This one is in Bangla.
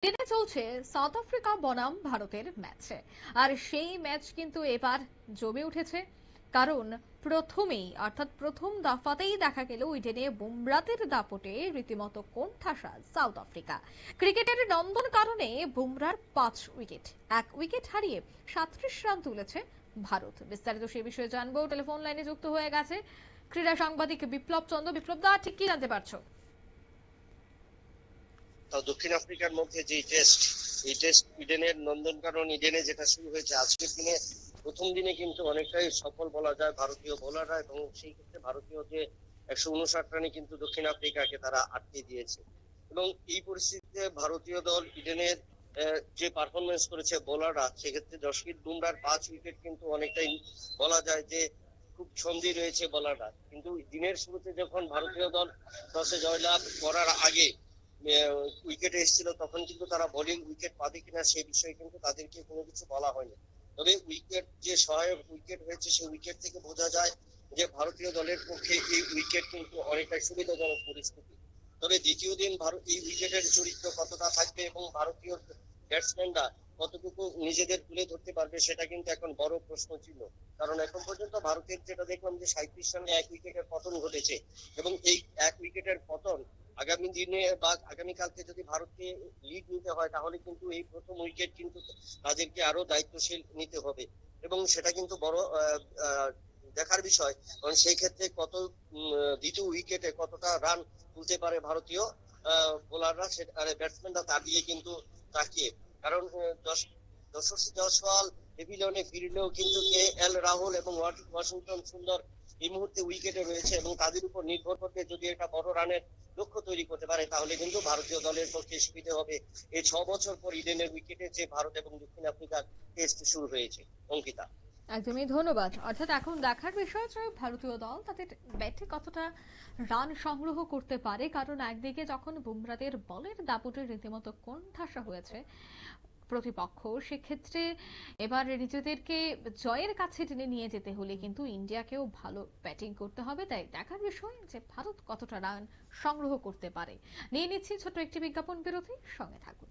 দিনে চলছে সাউথ আফ্রিকা বনাম ভারতের ম্যাচে। আর সেই ম্যাচ কিন্তু এবার জমে উঠেছে, কারণ প্রথমেই অর্থাৎ প্রথম দফাতেই দেখা গেল ইডেনে বুমরাতের দাপটে রীতিমতো কোণঠাসা সাউথ আফ্রিকা। ক্রিকেটের নন্দন কারণে বুমরার ৫ উইকেট, ১ উইকেট হারিয়ে ৩৭ রান তুলেছে ভারত। বিস্তারিত সে বিষয়ে জানবো, টেলিফোন লাইনে যুক্ত হয়ে গেছে ক্রীড়া সাংবাদিক বিপ্লব চন্দ্র। বিপ্লব দা, ঠিক কি জানতে পারছো? দক্ষিণ আফ্রিকার মধ্যে যে এই টেস্ট ইডেনের নন্দনকানন ইডেনে যেটা শুরু হয়েছে আজকের দিনে, প্রথম দিনে কিন্তু অনেকটাই সফল বলা যায় ভারতীয় বোলাররা, এবং সেই ক্ষেত্রে ভারতীয় যে ১৫৯ রানে কিন্তু দক্ষিণ আফ্রিকাকে তারা আটকে দিয়েছে। এবং এই পরিস্থিতিতে ভারতীয় দল ইডেনের যে পারফরমেন্স করেছে বোলাররা, সেক্ষেত্রে জসপ্রীত বুমরার ৫ উইকেট কিন্তু অনেকটাই বলা যায় যে খুব ছন্দি রয়েছে বোলাররা। কিন্তু দিনের শুরুতে যখন ভারতীয় দল টসে জয়লাভ করার আগে উইকেটে এসেছিল, তখন কিন্তু তারা বোলিং উইকেট পাবে কিনা সেই বিষয়ে কিন্তু তাদেরকে কোনো কিছু বলা হয়নি। তবে উইকেট যে সহায়ক উইকেট হয়েছে, সেই উইকেট থেকে বোঝা যায় যে ভারতীয় দলের পক্ষে এই উইকেট কিন্তু অনেকটাই সুবিধাজনক পরিস্থিতি। তবে দ্বিতীয় দিন ভারত এই উইকেটের চরিত্র কতটা থাকবে এবং ভারতীয় ব্যাটসম্যানরা কতটুকু নিজেদের তুলে ধরতে পারবে, সেটা কিন্তু এখন বড় প্রশ্ন ছিল। কারণ এখন পর্যন্ত ভারতের যেটা দেখলাম যে ৩৭ রানে ১ উইকেটের পতন ঘটেছে, এবং এই ১ উইকেটের পতন আগামী দিনে বা আগামীকালকে যদি ভারতকে লিড নিতে হয়, তাহলে কিন্তু এই প্রথম উইকেট কিন্তু তাদেরকে আরো দায়িত্বশীল নিতে হবে, এবং সেটা কিন্তু বড় দেখার বিষয়। কারণ সেই ক্ষেত্রে দ্বিতীয় উইকেটে কতটা রান তুলতে পারে ভারতীয় বোলাররা, ব্যাটসম্যানরা, তার দিকে কিন্তু তাকিয়ে। কারণ যশস্বী জয়সওয়াল পেভিলিয়নে ফিরলেও কিন্তু KL রাহুল এবং ওয়াশিংটন সুন্দর এই মুহূর্তে উইকেটে রয়েছে, এবং তাদের উপর নির্ভর করবে যদি একটা বড় রানের লক্ষ্য তৈরি করতে পারে, তাহলে কিন্তু ভারতীয় দলের পক্ষে সুবিধা হবে। এই ৬ বছর পর ইডেনের উইকেটে যে ভারত এবং দক্ষিণ আফ্রিকার টেস্ট শুরু হয়েছে। অঙ্কিতা। একদমই ধন্যবাদ। অর্থাৎ এখন দেখার বিষয় যে ভারতীয় দল তাদের ব্যাটে কতটা রান সংগ্রহ করতে পারে, কারণ একদিকে যখন বুমরাদের বলের দাপটে রীতিমতো কোণঠাসা হয়েছে প্রতিপক্ষ, সেক্ষেত্রে এবার নিজেদেরকে জয়ের কাছে টেনে নিয়ে যেতে হলে কিন্তু ইন্ডিয়াকেও ভালো ব্যাটিং করতে হবে। তাই দেখার বিষয় যে ভারত কতটা রান সংগ্রহ করতে পারে। নিয়ে নিচ্ছি ছোট্ট একটি বিজ্ঞাপন বিরতি, সঙ্গে থাকুন।